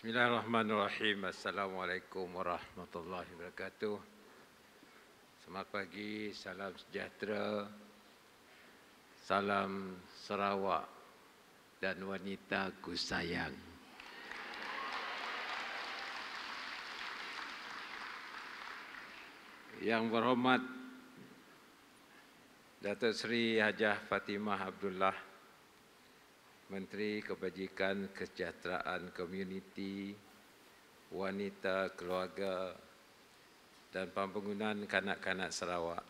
Bismillahirrahmanirrahim. Assalamualaikum warahmatullahi wabarakatuh. Selamat pagi, salam sejahtera, salam Sarawak dan wanitaku sayang. Yang berhormat Datuk Seri Hajah Fatimah Abdullah, Menteri Kebajikan Kesejahteraan Komuniti, Wanita, Keluarga dan Pembangunan Kanak-kanak Sarawak,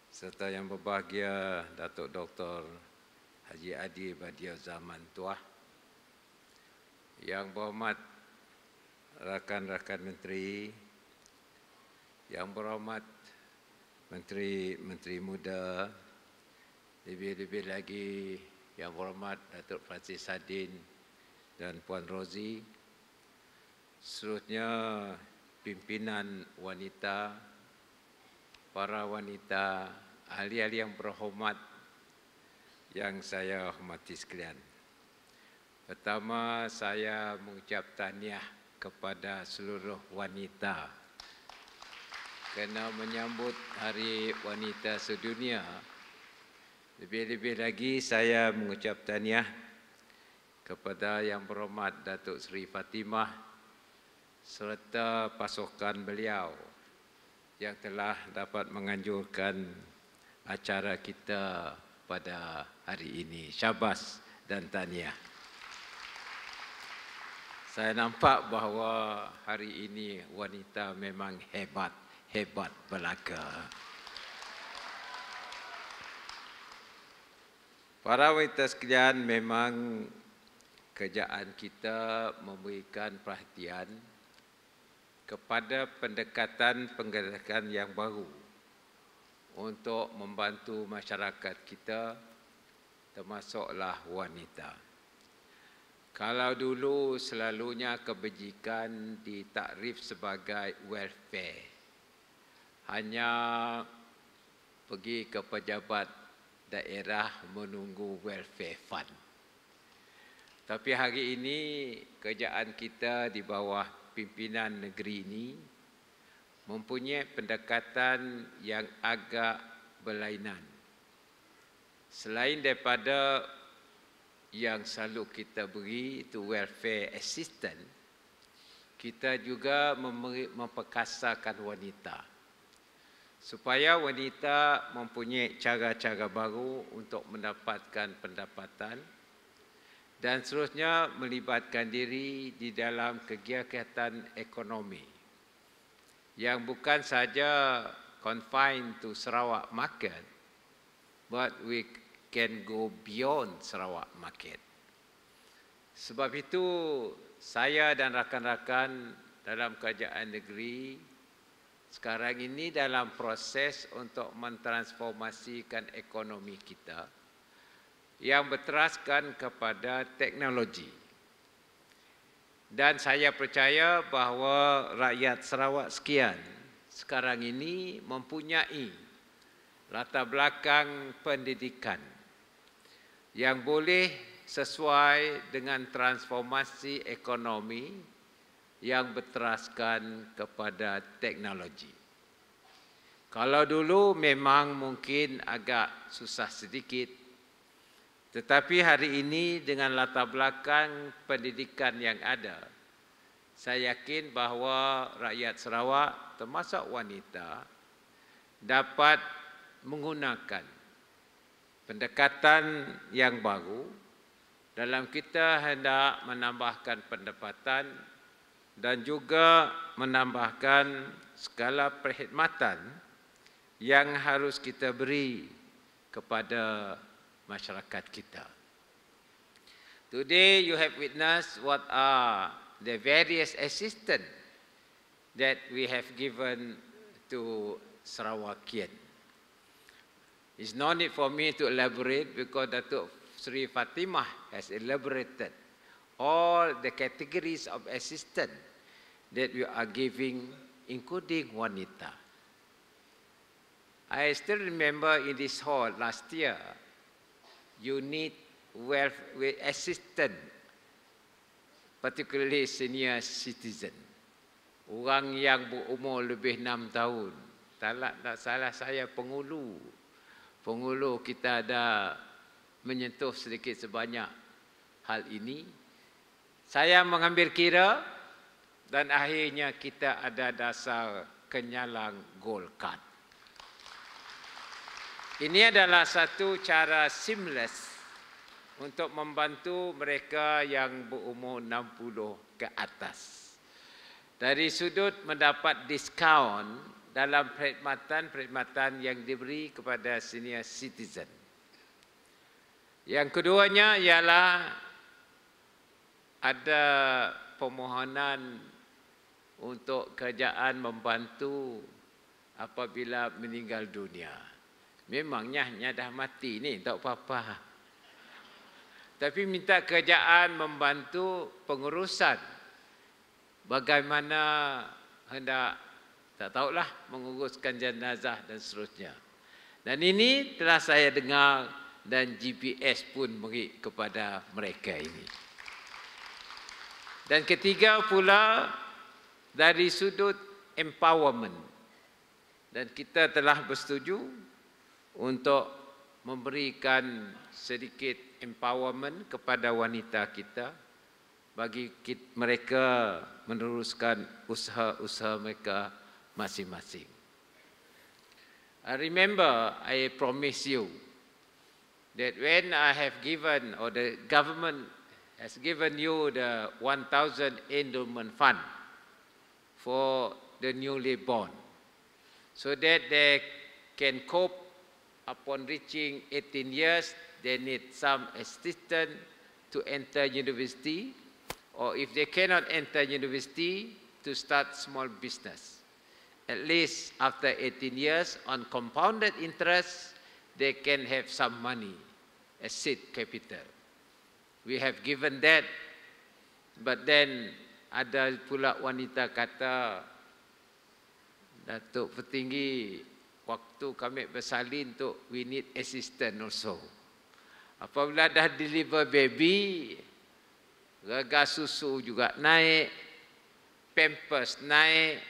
serta yang berbahagia Datuk Dr. Haji Adi Badiau Zaman Tuah, yang berhormat rakan-rakan menteri, yang berhormat menteri-menteri muda, lebih-lebih lagi yang berhormat Datuk Francis Sadin dan Puan Rozi, seterusnya pimpinan wanita, para wanita, ahli-ahli yang berhormat yang saya hormati sekalian. Pertama, saya mengucap tahniah kepada seluruh wanita kerana menyambut Hari Wanita Sedunia. Lebih-lebih lagi saya mengucap tahniah kepada Yang Berhormat Datuk Seri Fatimah serta pasukan beliau yang telah dapat menganjurkan acara kita pada hari ini. Syabas dan tahniah. Saya nampak bahawa hari ini wanita memang hebat belaka. Para wanita sekalian, memang kerjaan kita memberikan perhatian kepada pendekatan yang baru untuk membantu masyarakat kita, termasuklah wanita. Kalau dulu selalunya kebajikan ditakrif sebagai welfare, hanya pergi ke pejabat daerah menunggu welfare fund. Tapi hari ini kerjaan kita di bawah pimpinan negeri ini mempunyai pendekatan yang agak berlainan. Selain daripada yang selalu kita beri itu welfare assistance, kita juga memperkasakan wanita supaya wanita mempunyai cara-cara baru untuk mendapatkan pendapatan dan seterusnya melibatkan diri di dalam kegiatan ekonomi yang bukan saja confined to Sarawak market, but we can go beyond Sarawak market. Sebab itu saya dan rakan-rakan dalam kerajaan negeri sekarang ini dalam proses untuk mentransformasikan ekonomi kita yang berteraskan kepada teknologi. Dan saya percaya bahawa rakyat Sarawak sekian sekarang ini mempunyai latar belakang pendidikan yang boleh sesuai dengan transformasi ekonomi yang berteraskan kepada teknologi. Kalau dulu memang mungkin agak susah sedikit, tetapi hari ini dengan latar belakang pendidikan yang ada, saya yakin bahawa rakyat Sarawak termasuk wanita dapat menggunakan pendekatan yang baru dalam kita hendak menambahkan pendapatan dan juga menambahkan skala perkhidmatan yang harus kita beri kepada masyarakat kita. Today you have witnessed what are the various assistance that we have given to Sarawakian. It's no need for me to elaborate because Datuk Seri Fatimah has elaborated all the categories of assistance that we are giving, including wanita. I still remember in this hall last year, you need welfare assistance particularly senior citizen. Orang yang berumur lebih 6 tahun. Tak salah saya penghulu. Penghulu kita ada menyentuh sedikit sebanyak hal ini. Saya mengambil kira dan akhirnya kita ada dasar kenyalang gold card. Ini adalah satu cara seamless untuk membantu mereka yang berumur 60 ke atas. Dari sudut mendapat diskaun dalam perkhidmatan yang diberi kepada senior citizen. Yang keduanya ialah ada permohonan untuk kerajaan membantu apabila meninggal dunia. Memangnya dah mati ni, tak apa-apa. Tapi minta kerajaan membantu pengurusan. Bagaimana hendak, tak tahulah, menguruskan jenazah dan seterusnya. Dan ini telah saya dengar dan GPS pun beri kepada mereka ini. Dan ketiga pula, dari sudut empowerment. Dan kita telah bersetuju untuk memberikan sedikit empowerment kepada wanita kita bagi mereka meneruskan usaha-usaha mereka masing-masing. I remember I promise you that when I have given, or the government has given you the 1,000 endowment fund for the newly born, so that they can cope upon reaching 18 years, they need some assistance to enter university, or if they cannot enter university, to start small business. At least after 18 years, on compounded interest, they can have some money as seed capital. We have given that, but then ada pula wanita kata, Datuk Petinggi, waktu kami bersalin tu, we need assistance also. Apabila dah deliver baby, gagal susu juga naik, pampers naik,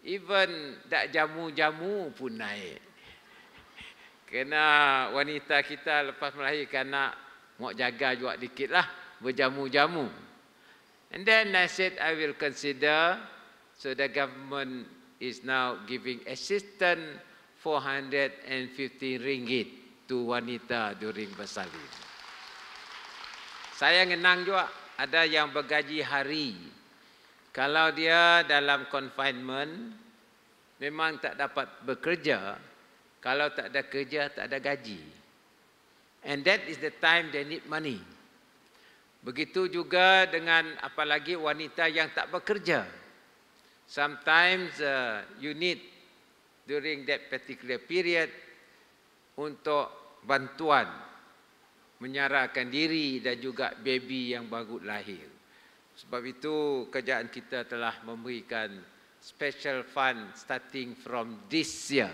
even dak jamu-jamu pun naik. Kena wanita kita lepas melahirkan anak, mau jaga juga dikit lah, berjamu-jamu. And then I said I will consider, so the government is now giving assistance 450 ringgit to wanita during bersalin. Saya ngenang juga, ada yang bergaji hari. Kalau dia dalam confinement, memang tak dapat bekerja. Kalau tak ada kerja, tak ada gaji. And that is the time they need money. Begitu juga dengan apalagi wanita yang tak bekerja. Sometimes you need during that particular period untuk bantuan menyarahkan diri dan juga baby yang baru lahir. Sebab itu kerajaan kita telah memberikan special fund starting from this year,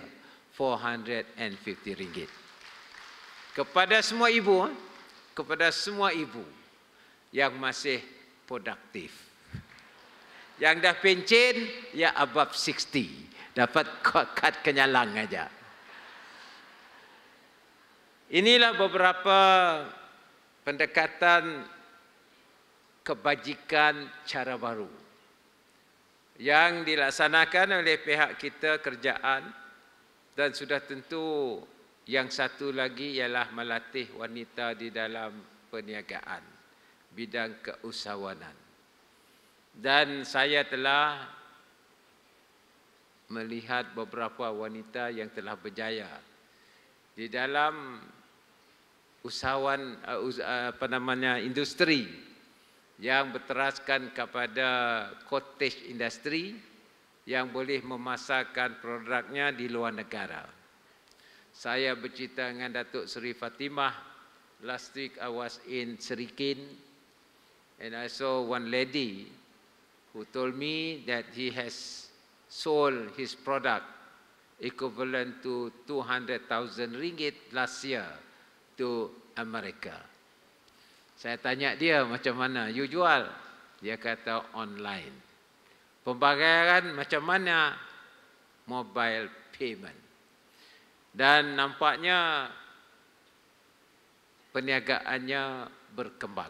450 ringgit. Kepada semua ibu, yang masih produktif. Yang dah pencen, ya above 60. Dapat kad kenyalang aja. Inilah beberapa pendekatan kebajikan cara baru yang dilaksanakan oleh pihak kita kerajaan, dan sudah tentu yang satu lagi ialah melatih wanita di dalam perniagaan, bidang keusahawanan. Dan saya telah melihat beberapa wanita yang telah berjaya di dalam usahawan industri yang berteraskan kepada cottage industry yang boleh memasarkan produknya di luar negara. Saya bercerita dengan Datuk Seri Fatimah. Last week I was in Serikin and I saw one lady who told me that he has sold his product equivalent to 200,000 ringgit last year to America. Saya tanya dia, macam mana you jual? dia kata online. Pembayaran macam mana? Mobile payment. Dan nampaknya perniagaannya berkembang.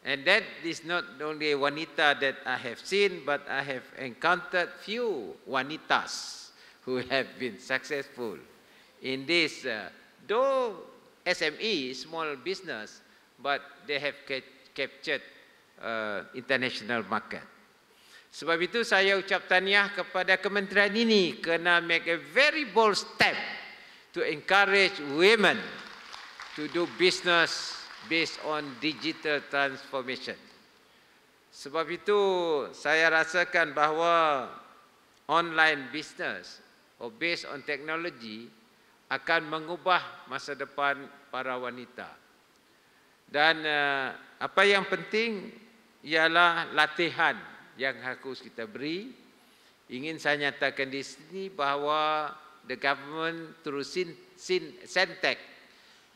And that is not only wanita that I have seen, but I have encountered few wanitas who have been successful in this, though SME, small business, but they have captured international market. Sebab itu saya ucap tahniah kepada kementerian ini kena make a very bold step to encourage women to do business based on digital transformation. Sebab itu saya rasakan bahawa online business or based on technology akan mengubah masa depan para wanita. Dan apa yang penting ialah latihan yang harus kita beri. Ingin saya nyatakan di sini bahawa the government through Sentech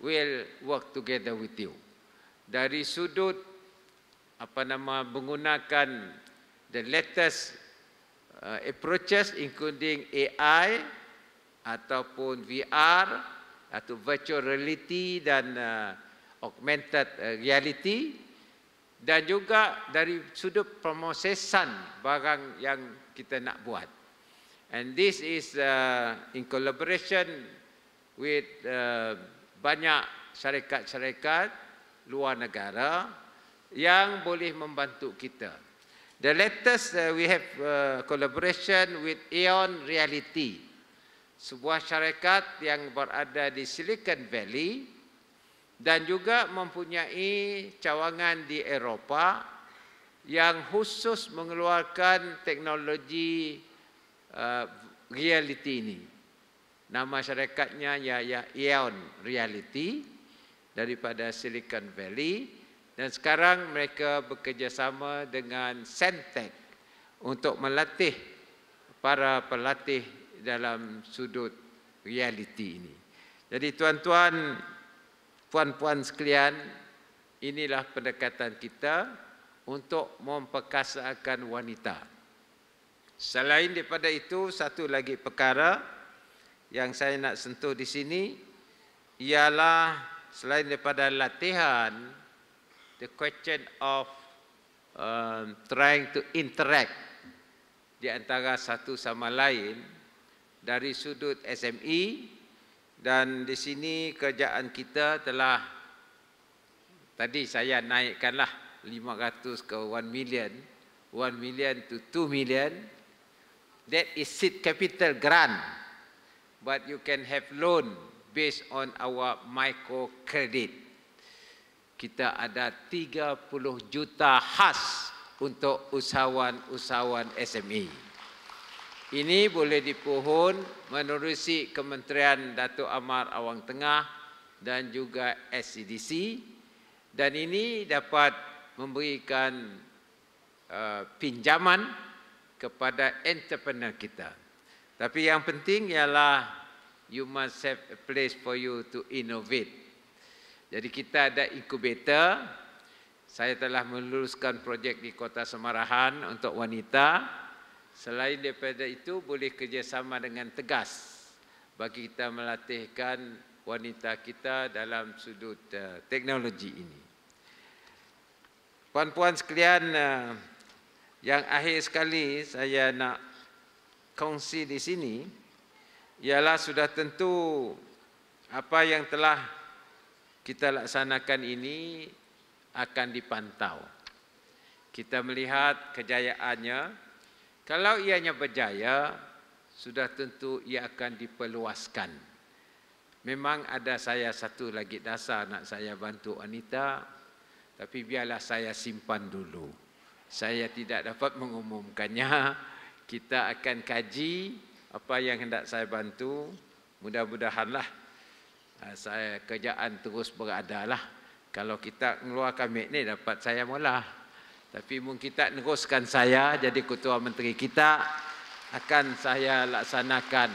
will work together with you. Dari sudut menggunakan the latest approaches including AI ataupun VR atau virtual reality dan augmented reality, dan juga dari sudut promosisan barang yang kita nak buat. And this is in collaboration with banyak syarikat-syarikat luar negara yang boleh membantu kita. The latest we have collaboration with Aeon Reality, sebuah syarikat yang berada di Silicon Valley dan juga mempunyai cawangan di Eropah yang khusus mengeluarkan teknologi reality ini. Nama syarikatnya ialah Aeon Reality daripada Silicon Valley, dan sekarang mereka bekerjasama dengan Sentech untuk melatih para pelatih dalam sudut reality ini. Jadi tuan-tuan, puan-puan sekalian, inilah pendekatan kita untuk memperkasakan wanita. Selain daripada itu, satu lagi perkara yang saya nak sentuh di sini ialah selain daripada latihan, the question of trying to interact di antara satu sama lain dari sudut SME, dan di sini kerjaan kita telah, tadi saya naikkanlah 500 ke 1 million, 1 million to 2 million. That is seed capital grant, but you can have loan based on our micro credit. Kita ada 30 juta khas untuk usahawan-usahawan SME. Ini boleh dipohon menerusi Kementerian Datuk Amar Awang Tengah dan juga SCDC, dan ini dapat memberikan pinjaman kepada entrepreneur kita. Tapi yang penting ialah you must have a place for you to innovate. Jadi kita ada incubator. Saya telah meluluskan projek di Kota Semarahan untuk wanita. Selain daripada itu, boleh kerjasama dengan tegas bagi kita melatihkan wanita kita dalam sudut teknologi ini. Puan-puan sekalian, yang akhir sekali saya nak kongsi di sini ialah sudah tentu apa yang telah kita laksanakan ini akan dipantau. Kita melihat kejayaannya. Kalau ianya berjaya, sudah tentu ia akan diperluaskan. Memang ada saya satu lagi dasar nak saya bantu wanita, tapi biarlah saya simpan dulu. Saya tidak dapat mengumumkannya. Kita akan kaji apa yang hendak saya bantu. Mudah-mudahanlah saya kerjaan terus beradalah. Kalau kita mengeluarkan magnet dapat saya mula. Tapi mungkin kita neruskan saya jadi ketua menteri kita, akan saya laksanakan.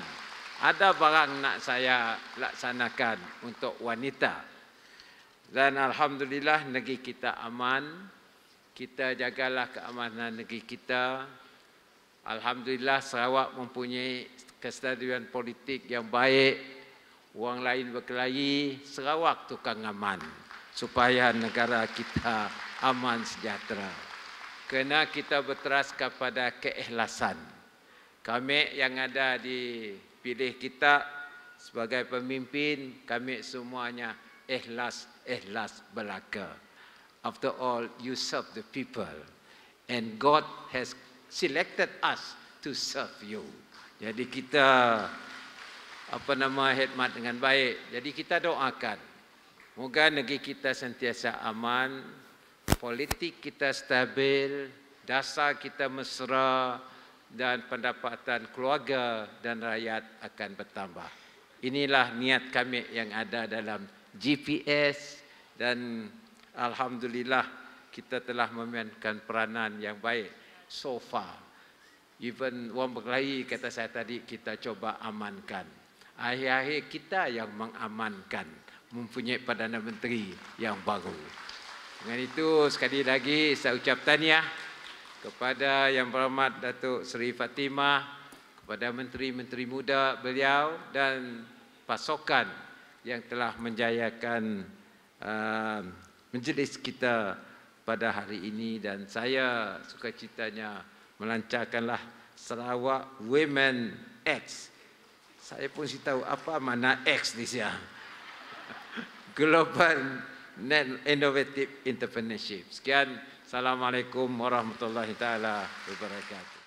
Ada barang nak saya laksanakan untuk wanita. Dan alhamdulillah negeri kita aman. kita jagalah keamanan negeri kita. Alhamdulillah Sarawak mempunyai kestabilan politik yang baik. Orang lain berkelahi, Sarawak tukang aman supaya negara kita aman sejahtera. Kerana kita berteras kepada keikhlasan. Kami yang ada di pilih kita sebagai pemimpin, kami semuanya ikhlas belaka. After all, you serve the people and God has selected us to serve you. Jadi kita khidmat dengan baik. Jadi kita doakan moga negeri kita sentiasa aman, politik kita stabil, dasar kita mesra dan pendapatan keluarga dan rakyat akan bertambah. Inilah niat kami yang ada dalam GPS dan alhamdulillah kita telah memainkan peranan yang baik so far. Even orang berkelahi kata saya tadi kita coba amankan. Akhir-akhir kita yang mengamankan mempunyai Perdana Menteri yang baru. Dengan itu sekali lagi saya ucap tahniah kepada Yang Berhormat Datuk Seri Fatimah, kepada menteri-menteri muda beliau dan pasukan yang telah menjayakan majlis kita pada hari ini, dan saya sukacitanya melancarkanlah Sarawak Women X. Saya pun si tahu apa makna X di sini. Global Innovative Entrepreneurship. Sekian, Assalamualaikum warahmatullahi taala wabarakatuh.